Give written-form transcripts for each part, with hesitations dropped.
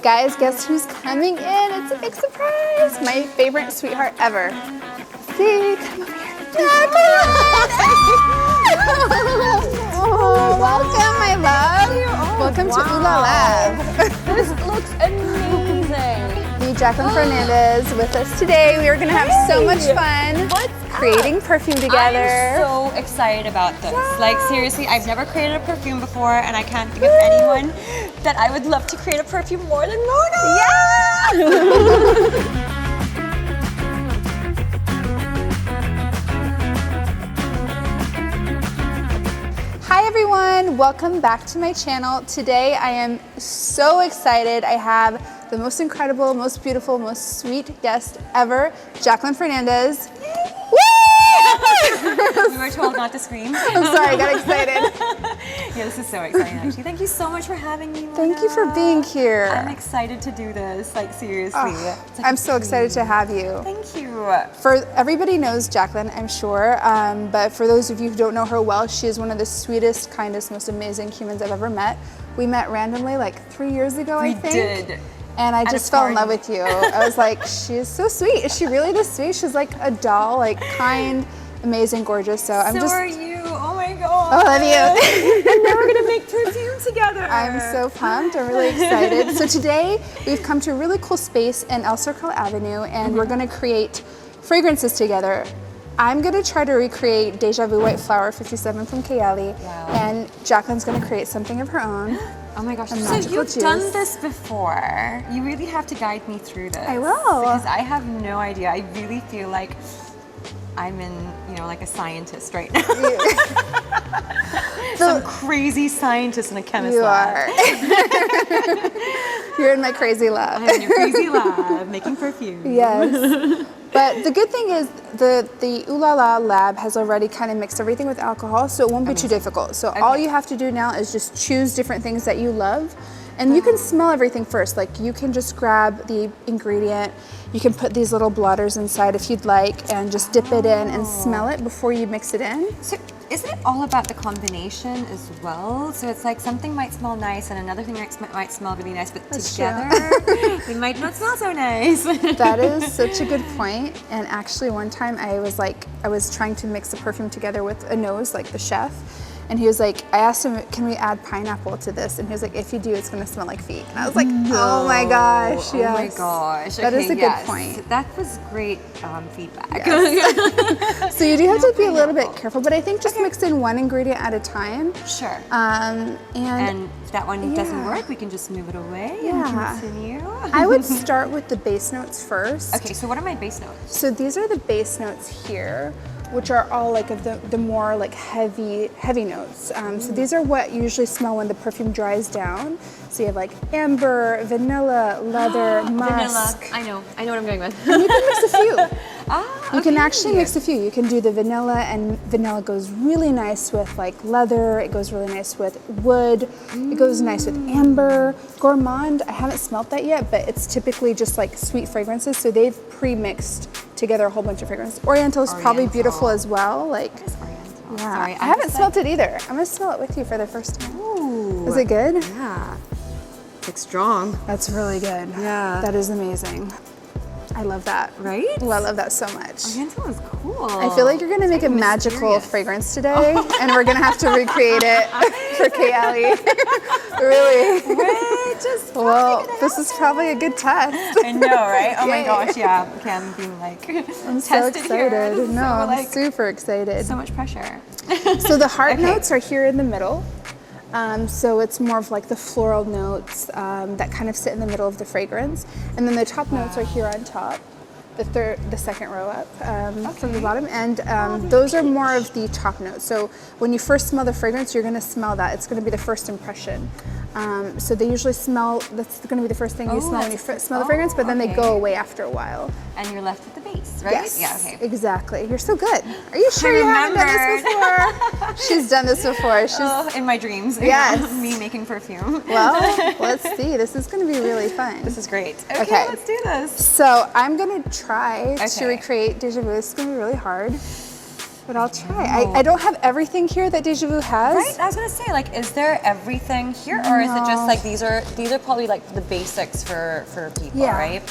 Guys, guess who's coming in? It's a big surprise. My favorite sweetheart ever. See, come over here. Jacqueline! Oh, welcome, my love. Welcome to Oola Lab. This looks amazing. The Jacqueline Fernandez with us today. We are going to have so much fun creating perfume together. I'm so excited about this. Like seriously, I've never created a perfume before and I can't think of anyone that I would love to create a perfume more than Mona. Yeah! Hi everyone, welcome back to my channel. Today I am so excited. I have the most incredible, most beautiful, most sweet guest ever, Jacqueline Fernandez. We were told not to scream. I'm sorry, I got excited. Yeah, this is so exciting actually. Thank you so much for having me, Mona. Thank you for being here. I'm excited to do this, like seriously. I'm so excited to have you. Thank you. For everybody knows Jacqueline, I'm sure, but for those of you who don't know her well, she is one of the sweetest, kindest, most amazing humans I've ever met. We met randomly like 3 years ago, I think. We did. And I just fell in love with you. I was like, she is so sweet. Is she really this sweet? She's like a doll, like kind, amazing, gorgeous. So I'm just. So are you. Oh my god. I love you. And now we're gonna make perfume together. I'm so pumped. I'm really excited. So today we've come to a really cool space in El Circle Avenue, and we're gonna create fragrances together. I'm gonna try to recreate Déjà Vu White Flower 57 from Kayali, and Jacqueline's gonna create something of her own. Oh my gosh, so magical you've done this before. You really have to guide me through this. I will. Because I have no idea. I really feel like I'm in, you know, like a scientist right now. Some crazy scientist in a chemist lab. You're in my crazy lab. I'm in your crazy lab making perfume. Yes. But the good thing is the Oola La lab has already kind of mixed everything with alcohol, so it won't be too difficult. So all you have to do now is just choose different things that you love. And you can smell everything first. Like you can just grab the ingredient, you can put these little blotters inside if you'd like, and just dip it in and smell it before you mix it in. So isn't it all about the combination as well? So it's like something might smell nice and another thing might smell really nice, but together they might not smell so nice. That is such a good point. And actually one time I was trying to mix the perfume together with a nose, like the chef. And he was like, I asked him, can we add pineapple to this? And he was like, if you do, it's gonna smell like feet. And I was like, oh my gosh, yes. Oh my gosh. That is a good So point. that was great feedback. Yes. So you do have to be a little bit careful, but I think just mix in one ingredient at a time. Sure. And if that one doesn't work, we can just move it away and continue. I would start with the base notes first. Okay, so what are my base notes? So these are the base notes here, which are all like of the more like heavy notes. So these are what you usually smell when the perfume dries down. So you have like amber, vanilla, leather, musk. Vanilla. I know what I'm going with. And you can mix a few. You can okay. actually mix a few. You can do the vanilla, and vanilla goes really nice with like leather. It goes really nice with wood. It goes nice with amber. Gourmand, I haven't smelt that yet, but it's typically just like sweet fragrances. So they've pre-mixed together a whole bunch of fragrances. Oriental is probably beautiful as well. Like, What is Oriental? yeah, Sorry, I haven't smelt it either. I'm gonna smell it with you for the first time. Ooh. Is it good? Yeah. It's strong. That's really good. Yeah. That is amazing. I love that. Right? Oh, I love that so much. Oriental is cool. I feel like you're gonna make a magical fragrance today, and we're gonna have to recreate it for Kayali. Really. Wait, just Well, this is probably a good test. I know, right? Oh my Yay. gosh, yeah. Cam being like, I'm so tested here. excited. This is No, so, I'm like, super excited. so much pressure. So the heart notes are here in the middle. So it's more of like the floral notes that kind of sit in the middle of the fragrance. And then the top notes are here on top. The second row up from the bottom, and those are more of the top notes. So when you first smell the fragrance, you're going to smell that. It's going to be the first impression. So they usually smell. That's going to be the first thing you smell when you smell the fragrance, but then they go away after a while. And you're left with the base, right? Yes. Yeah. Okay. Exactly. You're so good. Are you sure you haven't done this before? She's done this before. She's in my dreams. Yes. Me making perfume. Well, let's see. This is going to be really fun. This is great. Okay. Okay, let's do this. So I'm going to try to Okay. recreate Déjà Vu. This is going to be really hard. But I'll try. I don't have everything here that Déjà Vu has. Right? I was gonna say, like, is there everything here, or is it just like these are probably like the basics for people, right?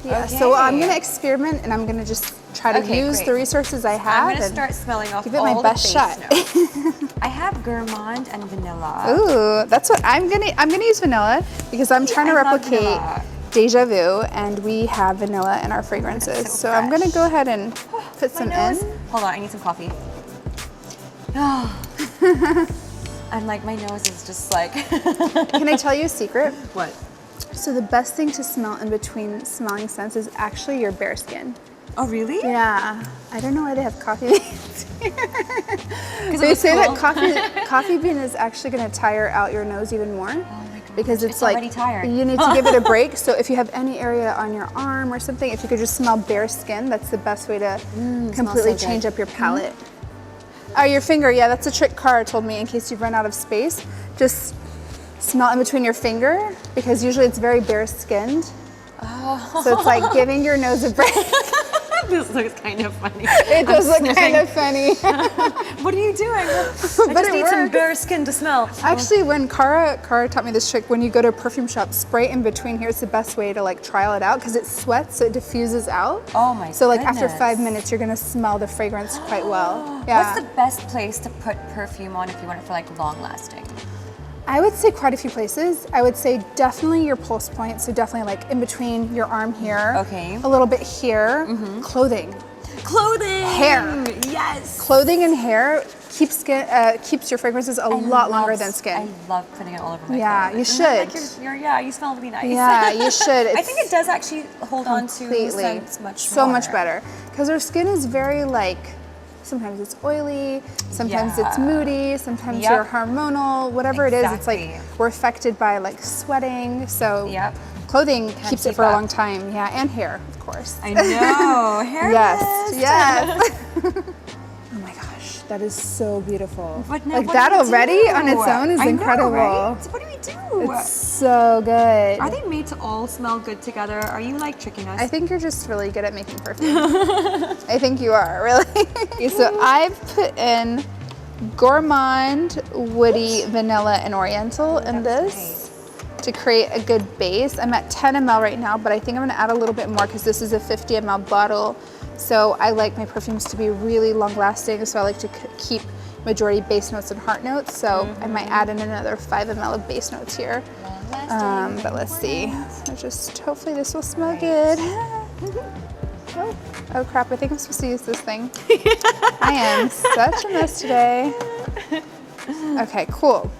Yeah. Okay. So I'm gonna experiment, and I'm gonna just try to use the resources I have. I'm gonna start smelling off give it all my best the shot. base notes. I have gourmand and vanilla. Ooh, that's what I'm gonna use vanilla because I'm trying to I love replicate vanilla. Déjà Vu, and we have vanilla in our fragrances. So I'm gonna go ahead and put some in. Hold on, I need some coffee. I'm like, my nose is just like. Can I tell you a secret? What? So the best thing to smell in between smelling scents is actually your bare skin. Oh, really? Yeah. I don't know why they have coffee beans here. They looks say cool. that coffee bean is actually going to tire out your nose even more. Because it's like already tired. you need to give it a break. So if you have any area on your arm or something, if you could just smell bare skin, that's the best way to completely change up your palette. Oh, your finger, yeah, that's a trick Cara told me in case you've run out of space. Just smell in between your finger because usually it's very bare skinned. Oh. So it's like giving your nose a break. This looks kind of funny. It does look kind of funny. What are you doing? I But just it need some works. bare skin to smell. Actually, when Cara taught me this trick, when you go to a perfume shop, spray in between here. It's the best way to like trial it out because it sweats, so it diffuses out. Oh my So like after goodness. 5 minutes, you're gonna smell the fragrance quite well. Yeah. What's the best place to put perfume on if you want it for like long lasting? I would say quite a few places. I would say definitely your pulse point, so definitely like in between your arm here. Okay. A little bit here. Clothing. Clothing. Hair. Yes. Clothing and hair keeps your fragrances a lot longer than skin. I love putting it all over my Yeah, clothes. you And should. like yeah, you smell really nice. Yeah, you should. I think it does actually hold on to Completely. scents much So more. much better. Because our skin is very like, sometimes it's oily, sometimes it's Yeah. moody, sometimes Yep. you're hormonal, whatever it is, it's like Exactly. we're affected by like sweating. So Yep. clothing keeps it keep for a up. long time. Yeah, and hair, of course. I know. Hair Yes, mist. yes. Oh my gosh, that is so beautiful. But now like what that do we already do? on its own is I know, incredible. right? So what do we do? It's so good. Are they made to all smell good together? Are you like tricking us? I think you're just really good at making perfume. I think you are, really. Okay, so I've put in gourmand, woody, vanilla, and oriental in this to create a good base. I'm at 10 ml right now, but I think I'm gonna add a little bit more because this is a 50 ml bottle. So I like my perfumes to be really long lasting, so I like to keep majority base notes and heart notes. So I might add in another 5 ml of base notes here. But let's see. So just hopefully this will smell good. Oh crap, I think I'm supposed to use this thing. I am such a mess today. Okay, cool.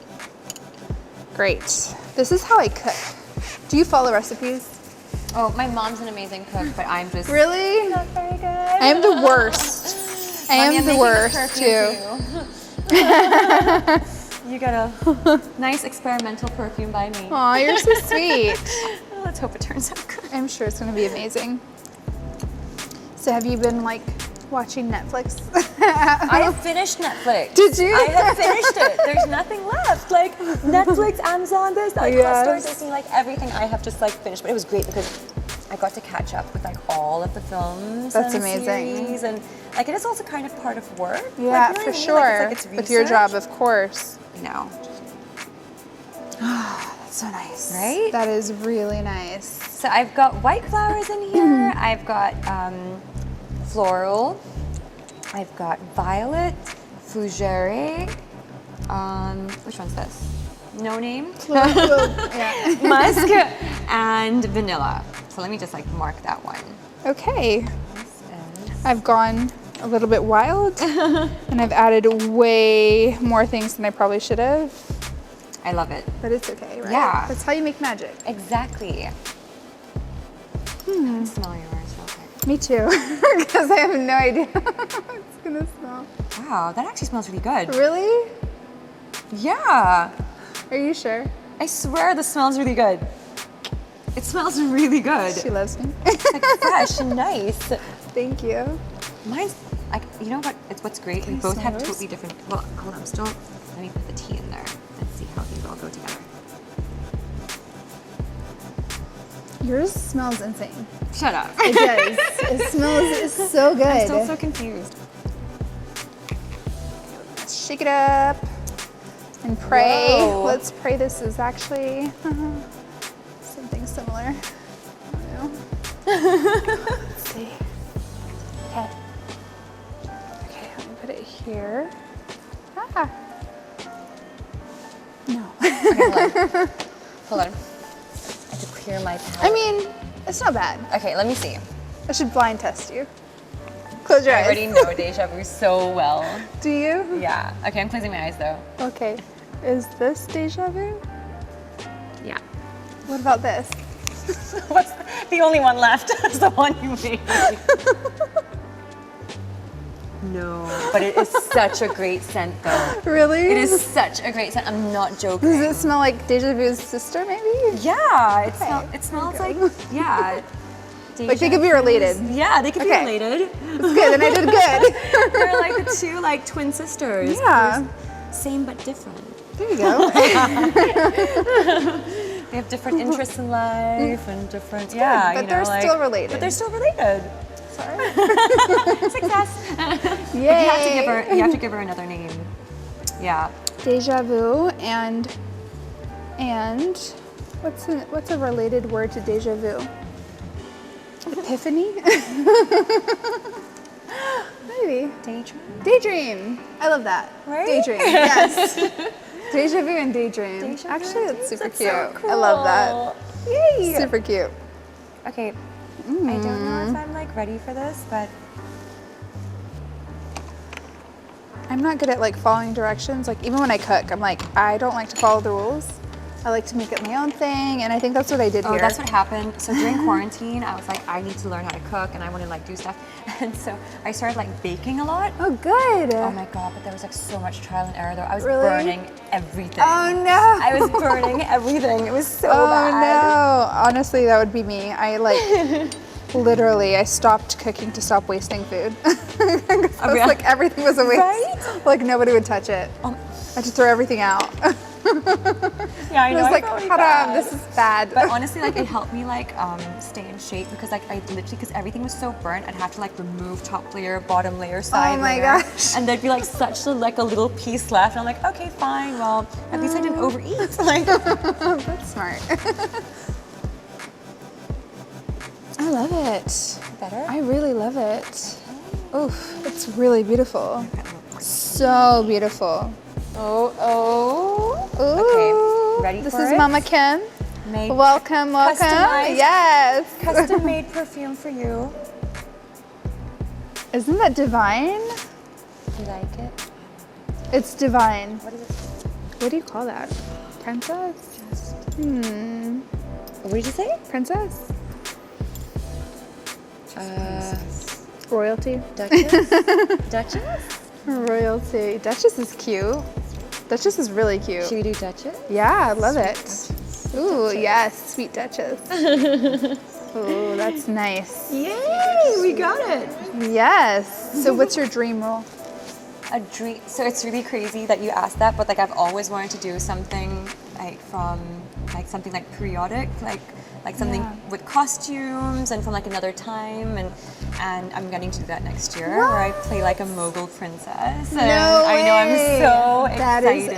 Great. This is how I cook. Do you follow recipes? Oh, my mom's an amazing cook, but I'm just Really? not very good. I am the worst. I am the worst too. You got a nice experimental perfume by me. Aw, you're so sweet. Well, let's hope it turns out good. I'm sure it's gonna be amazing. So have you been like watching Netflix? I have finished Netflix. Did you? I have finished it. There's nothing left. Like Netflix, Amazon, there's like Yes. Disney, like everything I have just like finished. But it was great because I got to catch up with like all of the films. That's and amazing. series, and like it is also kind of part of work. Yeah, like, you know for what I mean? sure. Like, it's With your job, research. of course. I know. That's so nice. Right? That is really nice. So I've got white flowers in here. I've got floral. I've got violet, fougere. Which one's this? No name. Yeah. Musk and vanilla. So let me just like mark that one. Okay. This is I've gone a little bit wild and I've added way more things than I probably should have. I love it. But it's okay, right? Yeah. That's how you make magic. Exactly. Smell yours real quick. Me too. Because I have no idea how it's gonna smell. Wow, that actually smells really good. Really? Yeah. Are you sure? I swear this smells really good. It smells really good. She loves me. It's like fresh and nice. Thank you. Mine's like, you know what? It's what's great. We Can I both smell have yours? totally different. Well, hold on. I'm still. Let me put the tea in there. Let's see how these all go together. Yours smells insane. Shut up. It does. It smells so good. I'm still so confused. shake it up and pray. Whoa. Let's pray this is actually something similar. I don't know. Let's see. Okay. Okay, let me put it here. Ah. No. Okay, hold on. I have to clear my palette. I mean, it's not bad. Okay, let me see. I should blind test you. Close your I eyes. already know Déjà Vu so well. Do you? Yeah. Okay, I'm closing my eyes though. Okay. Is this Déjà Vu? Yeah. What about this? What's the only one left? Is the one you made. No. But it is such a great scent though. Really? It is such a great scent. I'm not joking. Does it smell like Déjà Vu's sister, maybe? Yeah. Okay. It smells Okay. like, yeah. Like they could be related. Yeah, they could Okay. be related. That's good, and I did good. They're like the two like twin sisters. Yeah. Same but different. There you go. They have different interests in life and different, yeah, but you know, they're like, still related. But they're still related. Sorry. Success. Yay. You have to give her another name. Yeah. Déjà Vu and what's a related word to déjà vu? Epiphany? Maybe. Daydream. Daydream. I love that. Right? Daydream. Yes. Déjà vu and daydream. Déjà vu Actually, and that's super daydream. cute. That's so I love that. Yay. Super cute. Okay. I don't know if I'm like ready for this, but I'm not good at like following directions. Like even when I cook, I'm like, I don't like to follow the rules. I like to make it my own thing, and I think that's what I did here. oh, that's what happened. So during quarantine, I was like, I need to learn how to cook, and I want to like do stuff. And so I started like baking a lot. Oh, good. Oh my god, but there was like so much trial and error though. I was Really? burning everything. Oh no. I was burning everything. It was so Oh bad. no. Honestly, that would be me. I like literally, I stopped cooking to stop wasting food. It was yeah. like everything was a waste. Right? Like nobody would touch it. I had to throw everything out. Yeah, I It know. was like, felt really haram, bad. this is bad. But honestly, like it helped me like stay in shape because like I literally, because everything was so burnt, I'd have to like remove top layer, bottom layer, side my layer, gosh. and there'd be like such a little piece left. And I'm like, okay, fine. Well, at least I didn't overeat. Like, That's smart. I love it. better. I really love it. Oof, it's really beautiful. So beautiful. Oh. Ooh. Okay, ready This for is it? Mama Kim. Made Welcome. customized- Yes. custom-made perfume for you. Isn't that divine? You like it? It's divine. What is it? What do you call that? Princess? What did you say? Princess? Royalty? Duchess. Duchess. Royalty. Duchess is cute. Duchess is really cute. Should we do Duchess? Yeah, I love it. Ooh, yes, sweet Duchess. Ooh, that's nice. Yay! We got it. Yes. So what's your dream role? A dream. So it's really crazy that you asked that, but like I've always wanted to do something like from like something like periodic, like something Yeah. with costumes and from like another time, and I'm getting to do that next year where I play like a Mughal princess. And I know, I'm so excited. That is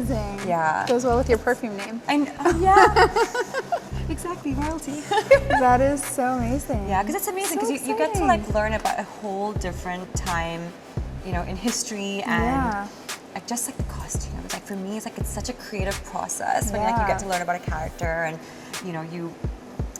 amazing. Yeah. Goes well with your perfume name. Yeah. Exactly, royalty. That is so amazing. Yeah, because it's amazing So because you get to exciting. like learn about a whole different time, you know, in history and Yeah. like just like the costumes. Like for me, it's like it's such a creative process when like you get to learn about a character and you know you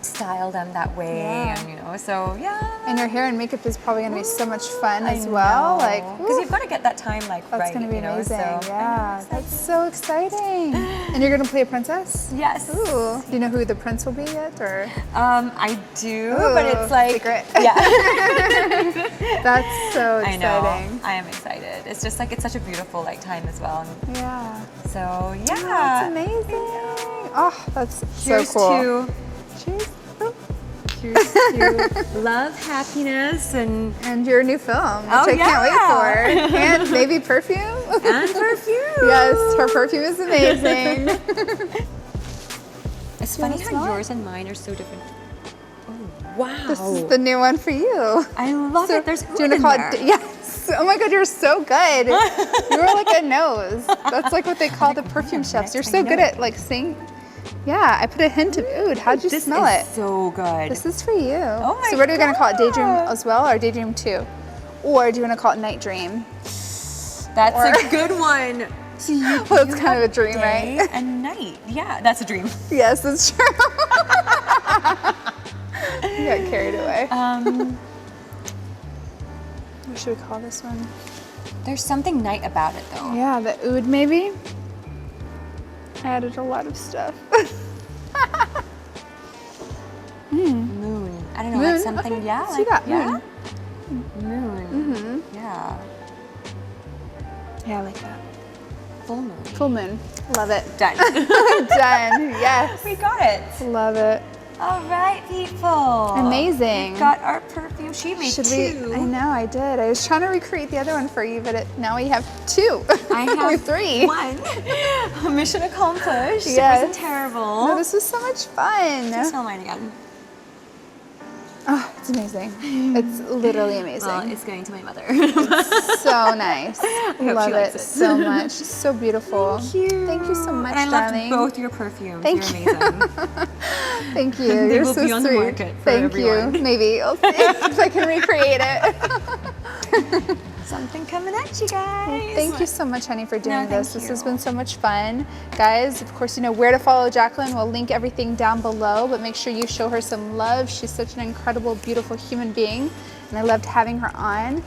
style them that way and you know so yeah. And your hair and makeup is probably going to be so much fun as well. Like, because you've got to get that time like that's right. going to be you know, amazing. so Yeah, that's so exciting. And you're going to play a princess? Yes. Ooh. Do you know who the prince will be yet, or? I do, Ooh, but it's like secret. Yeah. That's so I exciting. know. I am excited. It's just like it's such a beautiful like time as well. Yeah. So yeah. That's amazing. Oh, that's Cheers so cool. to Cheers. Oh. cheers to love, happiness, and your new film, which Oh, I can't wait yeah. for. And maybe perfume. perfume. Yes, her perfume is amazing. It's Do you funny wanna how smell it? yours and mine are so different. Oh wow. This is the new one for you. I love So, it. There's do you oud want to in call there. it? Yes. Oh my God, you're so good. You were like a nose. That's like what they call the perfume chefs. You're so good at like saying. Yeah, I put a hint of oud. How'd you smell it? This is so good. This is for you. Oh my God. So what are we gonna call it? Daydream as well, or Daydream 2? Or do you want to call it Night Dream? That's a good one. So well, it's kind of a dream, day right? and night. Yeah, that's a dream. Yes, that's true. You got carried away. What should we call this one? There's something night about it though. Yeah, the oud maybe. I added a lot of stuff. Moon. I don't know, Moon? like something. Okay, Yeah, let's like do that. yeah. Moon. Yeah. Yeah, I like that. Full moon. Full moon. Love it. Done. Done. Yes. We got it. Love it. All right, people. Amazing. We got our perfume. She made Should two. we? I know, I did. I was trying to recreate the other one for you, but now we have 2. I have or 3. 1. Mission accomplished. Yes. It wasn't terrible. No, this was so much fun. Let's smell mine again. Oh, it's amazing. It's literally amazing. Well, it's going to my mother. So nice. hope Love she likes it it. so much. So beautiful. Thank you. Thank you so much, and I darling. loved both your perfumes. Thank You're amazing. Thank you. They You're will so be on the sweet. market for Thank everyone. you. Maybe. I'll see if I can recreate it. Something coming at you guys. Thank you so much, honey, for doing No, thank this. This has you. been so much fun. Guys, of course, you know where to follow Jacqueline. We'll link everything down below, but make sure you show her some love. She's such an incredible, beautiful human being, and I loved having her on.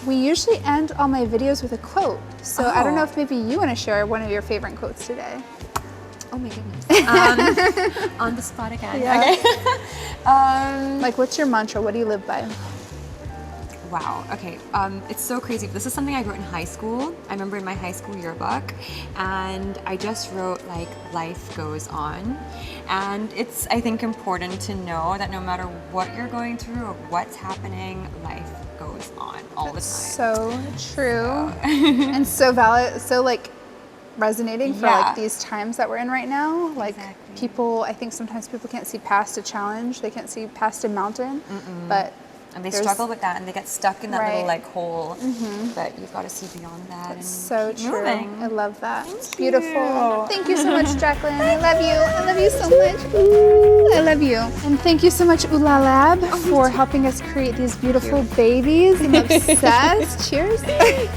We usually end all my videos with a quote. So I don't know if maybe you want to share one of your favorite quotes today. Oh my goodness. On the spot again. Yeah. Okay. Like, what's your mantra? What do you live by? Wow. Okay. It's so crazy. This is something I wrote in high school. I remember in my high school yearbook, and I just wrote like life goes on. And it's, I think, important to know that no matter what you're going through or what's happening, life goes on all the time. So true. And so valid, so like resonating for like these times that we're in right now. Like people, I think sometimes people can't see past a challenge. They can't see past a mountain, but And they struggle with that and they get stuck in that little like hole. Mm-hmm. But you've got to see beyond that. That's and so keep true. moving. I love that. Thank It's beautiful. you. Thank you so much, Jacqueline. I love you. I love you so much. Ooh, I love you. And thank you so much, Oola Lab, for helping us create these beautiful babies. I'm obsessed. Cheers.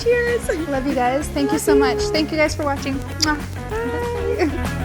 Cheers. Love you guys. Thank you so much. Thank you guys for watching. Mwah. Bye.